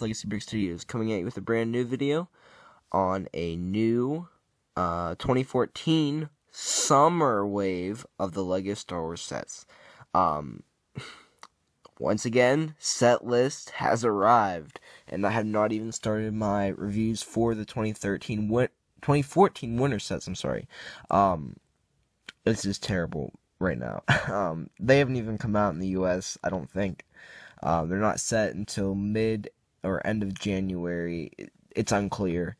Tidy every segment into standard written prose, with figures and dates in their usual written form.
Legacy Brick Studios, coming at you with a brand new video on a new 2014 summer wave of the LEGO Star Wars sets. Once again, Setlist has arrived, and I have not even started my reviews for the 2014 winter sets. I'm sorry. This is terrible right now. They haven't even come out in the US, I don't think. They're not set until mid or end of January. It's unclear.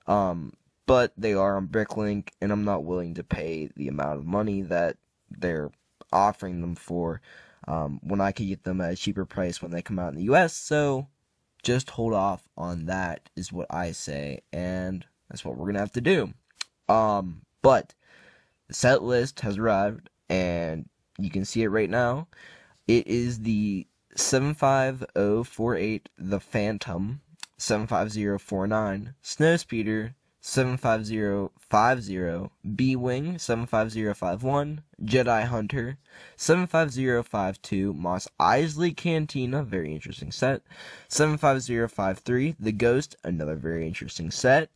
But they are on Bricklink, and I'm not willing to pay the amount of money that they're offering them for when I could get them at a cheaper price when they come out in the US. So just hold off on that is what I say, and that's what we're gonna have to do. But the set list has arrived, and you can see it right now. It is the 75048, the Phantom, 75049, Snowspeeder, 75050, B-Wing, 75051, Jedi Hunter, 75052, Mos Eisley Cantina, very interesting set, 75053, the Ghost, another very interesting set,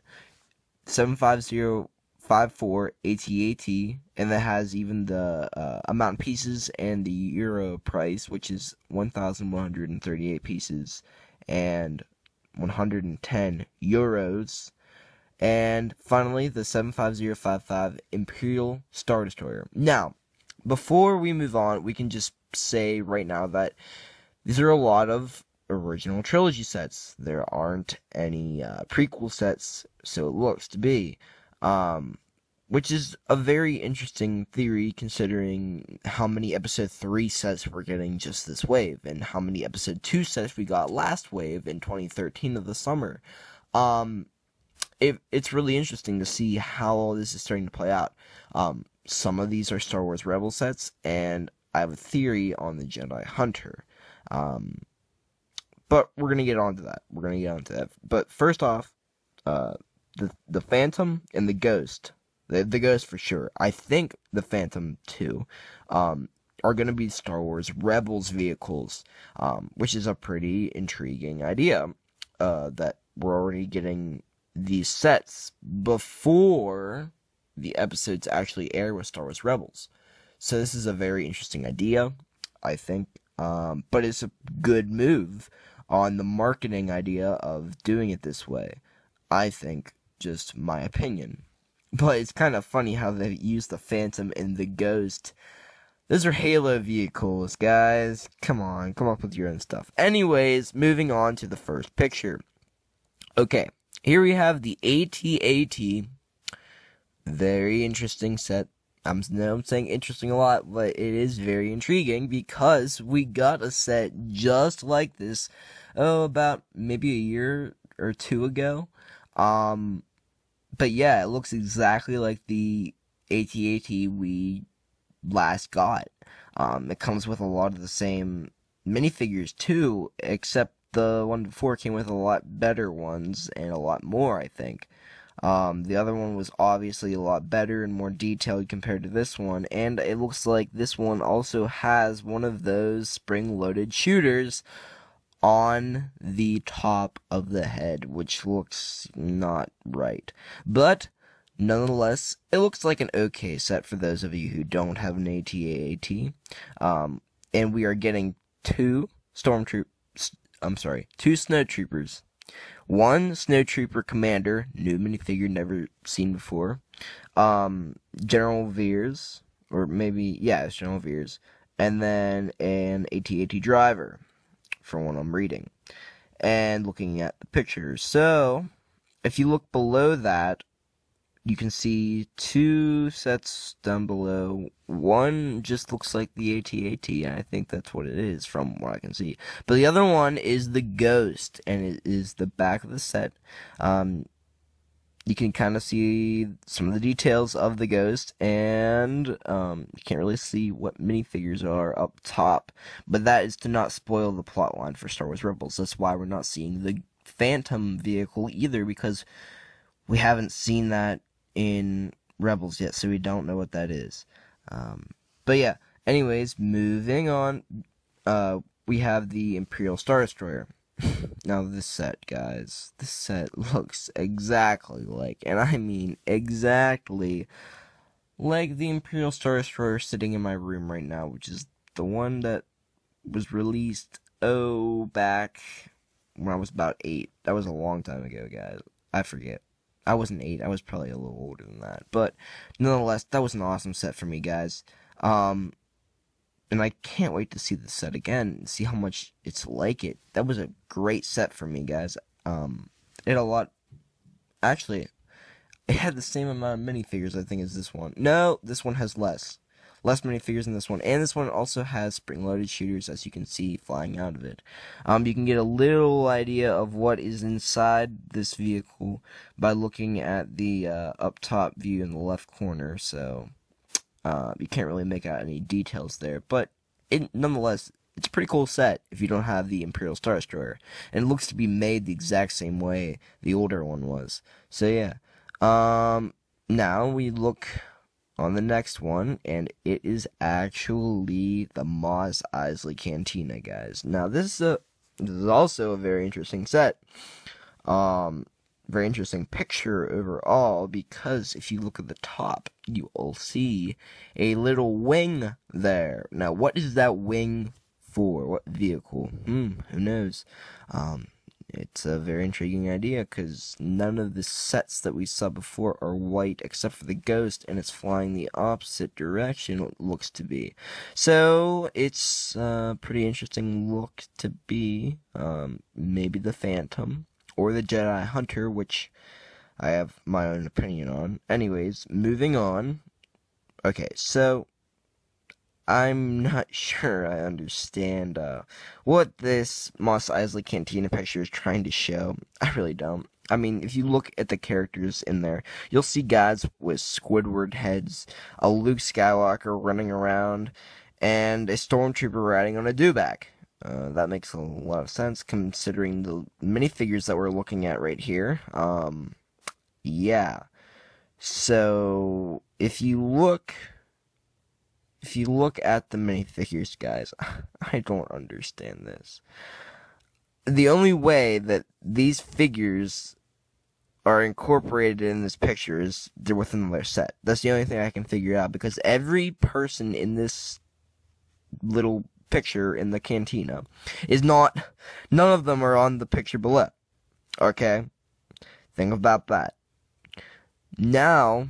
75054, AT-AT, and that has even the amount of pieces and the Euro price, which is 1,138 pieces and 110 euros. And finally, the 75055 Imperial Star Destroyer. Now, before we move on, we can just say right now that these are a lot of original trilogy sets. There aren't any prequel sets, so it looks to be. Which is a very interesting theory considering how many Episode 3 sets we're getting just this wave, and how many Episode 2 sets we got last wave in 2013 of the summer. It's really interesting to see how all this is starting to play out. Some of these are Star Wars Rebel sets, and I have a theory on the Jedi Hunter. But we're going to get onto that. But first off, the Phantom and the Ghost. The Ghost for sure. I think the Phantom too are going to be Star Wars Rebels vehicles, which is a pretty intriguing idea, that we're already getting these sets before the episodes actually air with Star Wars Rebels. So this is a very interesting idea, I think, but it's a good move on the marketing idea of doing it this way, I think, just my opinion. But it's kind of funny how they use the Phantom and the Ghost. Those are Halo vehicles, guys. Come on, come up with your own stuff. Anyways, moving on to the first picture. Okay, here we have the AT-AT. Very interesting set. I'm saying interesting a lot, but it is very intriguing because we got a set just like this, about maybe a year or two ago. But yeah, it looks exactly like the AT-AT we last got. It comes with a lot of the same minifigures too, except the one before came with a lot better ones and a lot more, I think. The other one was obviously a lot better and more detailed compared to this one, and it looks like this one also has one of those spring-loaded shooters on the top of the head, which looks not right. But nonetheless, it looks like an okay set for those of you who don't have an AT-AT. And we are getting two snowtroopers. One snowtrooper commander, new minifigure never seen before. General Veers, or maybe, yeah, it's General Veers. And then an AT-AT driver, from what I'm reading. And looking at the pictures. So, if you look below that, you can see two sets down below. One just looks like the AT-AT, and I think that's what it is from what I can see. But the other one is the Ghost, and it is the back of the set. You can kind of see some of the details of the Ghost, and you can't really see what minifigures are up top. But that is to not spoil the plotline for Star Wars Rebels. That's why we're not seeing the Phantom vehicle either, because we haven't seen that in Rebels yet, so we don't know what that is. But yeah, anyways, moving on, we have the Imperial Star Destroyer. Now this set, guys, this set looks exactly like, and I mean exactly like the Imperial Star Destroyer sitting in my room right now, which is the one that was released, back when I was about 8. That was a long time ago, guys. I forget. I wasn't 8, I was probably a little older than that. But, nonetheless, that was an awesome set for me, guys. And I can't wait to see the set again and see how much it's like it. That was a great set for me, guys. It had a lot... Actually, it had the same amount of minifigures, I think, as this one. No, this one has less. Less minifigures than this one. And this one also has spring-loaded shooters, as you can see, flying out of it. You can get a little idea of what is inside this vehicle by looking at the up top view in the left corner, so... you can't really make out any details there, but nonetheless, it's a pretty cool set if you don't have the Imperial Star Destroyer. And it looks to be made the exact same way the older one was. So yeah. Now we look on the next one, and it is actually the Mos Eisley Cantina, guys. Now this is also a very interesting set. Very interesting picture overall, because if you look at the top, you will see a little wing there. Now, what is that wing for? What vehicle? Who knows? It's a very intriguing idea, because none of the sets that we saw before are white, except for the Ghost, and it's flying the opposite direction, it looks to be. So, it's a pretty interesting look to be. Maybe the Phantom, or the Jedi Hunter, which I have my own opinion on. Anyways, moving on. Okay, so I'm not sure I understand what this Mos Eisley Cantina picture is trying to show. I really don't. I mean, if you look at the characters in there, you'll see guys with Squidward heads, a Luke Skywalker running around, and a Stormtrooper riding on a dewback. That makes a lot of sense, considering the minifigures that we're looking at right here. Yeah. So, if you look at the minifigures, guys, I don't understand this. The only way that these figures are incorporated in this picture is they're within their set. That's the only thing I can figure out, because every person in this little picture in the cantina is not, none of them are on the picture below. Okay? Think about that. Now,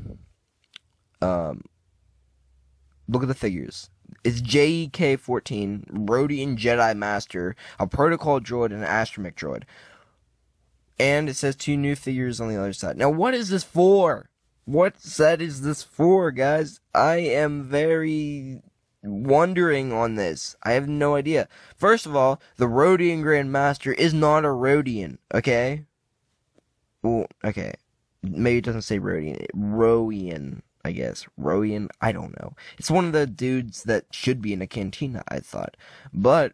look at the figures. It's JEK-14, Rodian Jedi Master, a Protocol Droid, and an Astromech Droid. And it says 2 new figures on the other side. Now, what is this for? What set is this for, guys? I am very wondering on this. I have no idea. First of all, the Rodian Grand Master is not a Rodian, okay? Well, okay. Maybe it doesn't say Rodian. Roian, I guess. Roian? I don't know. It's one of the dudes that should be in a cantina, I thought. But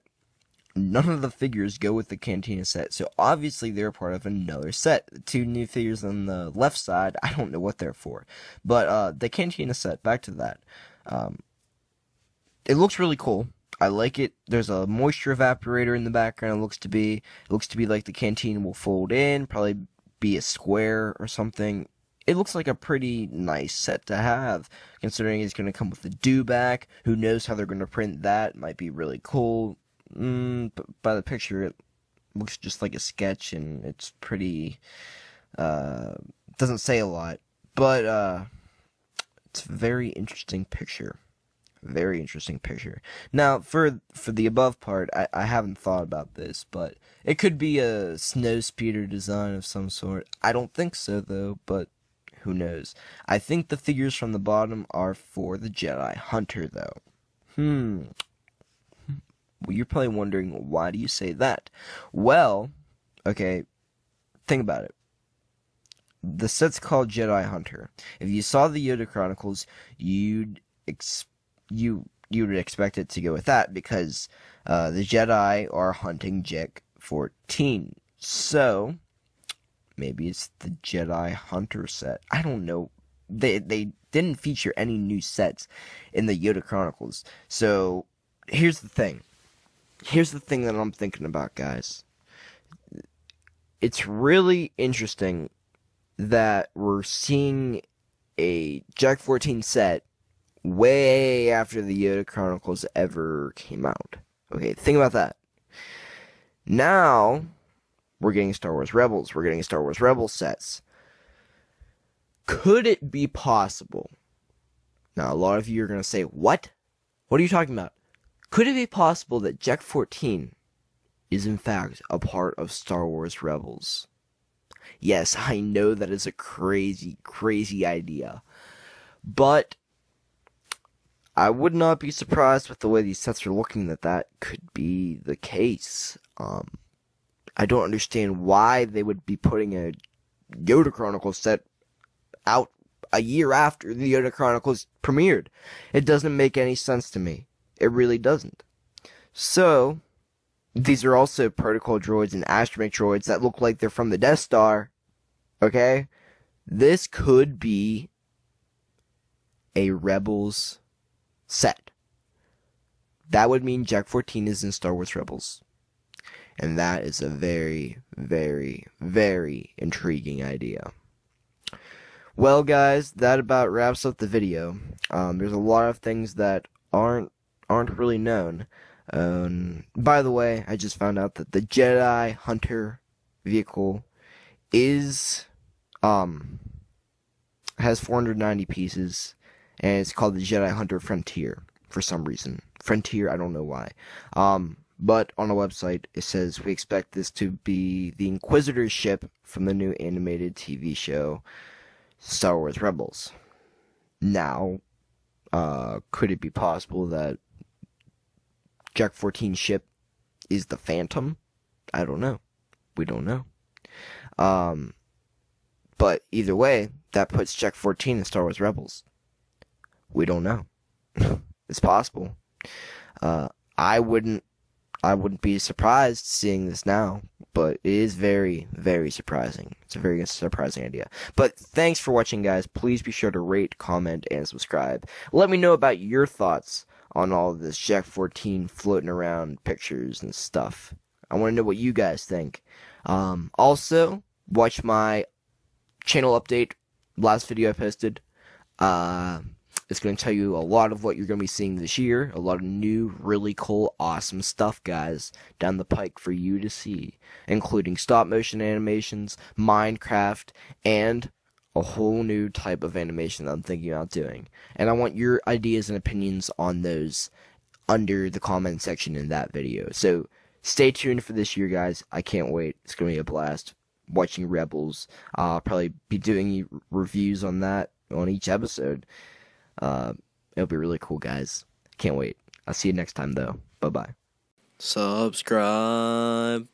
none of the figures go with the cantina set, so obviously they're part of another set. The 2 new figures on the left side, I don't know what they're for. But the cantina set, back to that. It looks really cool. I like it. There's a moisture evaporator in the background. It looks to be like the canteen will fold in, probably be a square or something. It looks like a pretty nice set to have, considering it's going to come with the dewback. Who knows how they're going to print that? It might be really cool. But by the picture, it looks just like a sketch, and it's pretty, doesn't say a lot. But, it's a very interesting picture. Very interesting picture. Now, for the above part, I haven't thought about this, but it could be a snow speeder design of some sort. I don't think so, though, but who knows. I think the figures from the bottom are for the Jedi Hunter, though. Well, you're probably wondering, why do you say that? Well, okay, think about it. The set's called Jedi Hunter. If you saw the Yoda Chronicles, you'd would expect it to go with that, because the Jedi are hunting JEK-14. So maybe it's the Jedi Hunter set. I don't know. They didn't feature any new sets in the Yoda Chronicles. So here's the thing. Here's the thing that I'm thinking about, guys. it's really interesting that we're seeing a Jack 14 set way after the Yoda Chronicles ever came out. Okay, think about that. Now, we're getting Star Wars Rebels. We're getting Star Wars Rebels sets. Could it be possible? Now, a lot of you are going to say, what? What are you talking about? Could it be possible that Jack 14 is in fact a part of Star Wars Rebels? Yes, I know that is a crazy, crazy idea. But I would not be surprised with the way these sets are looking that that could be the case. I don't understand why they would be putting a Yoda Chronicles set out a year after the Yoda Chronicles premiered. It doesn't make any sense to me. It really doesn't. So, these are also protocol droids and astromech droids that look like they're from the Death Star. Okay? This could be a Rebels set. That would mean Jack 14 is in Star Wars Rebels. And that is a very, very, very intriguing idea. Well, guys, that about wraps up the video. There's a lot of things that aren't really known. By the way, I just found out that the Jedi Hunter vehicle is has 490 pieces, and it's called the Jedi Hunter Frontier for some reason. Frontier, I don't know why. But on the website, it says we expect this to be the Inquisitor's ship from the new animated TV show, Star Wars Rebels. Now, could it be possible that Jack 14's ship is the Phantom? I don't know. We don't know. But either way, that puts Jack 14 in Star Wars Rebels. We don't know. It's possible. I wouldn't be surprised seeing this now, but it is very, very surprising. It's a very surprising idea. But thanks for watching, guys. Please be sure to rate, comment, and subscribe. Let me know about your thoughts on all of this Jack 14 floating around pictures and stuff. I want to know what you guys think. Also, watch my channel update. Last video I posted. It's going to tell you a lot of what you're going to be seeing this year. A lot of new, really cool, awesome stuff, guys, down the pike for you to see. Including stop-motion animations, Minecraft, and a whole new type of animation that I'm thinking about doing. And I want your ideas and opinions on those under the comment section in that video. So, stay tuned for this year, guys. I can't wait. It's going to be a blast watching Rebels. I'll probably be doing reviews on that on each episode. It'll be really cool, guys. Can't wait. I'll see you next time, though. Bye-bye. Subscribe.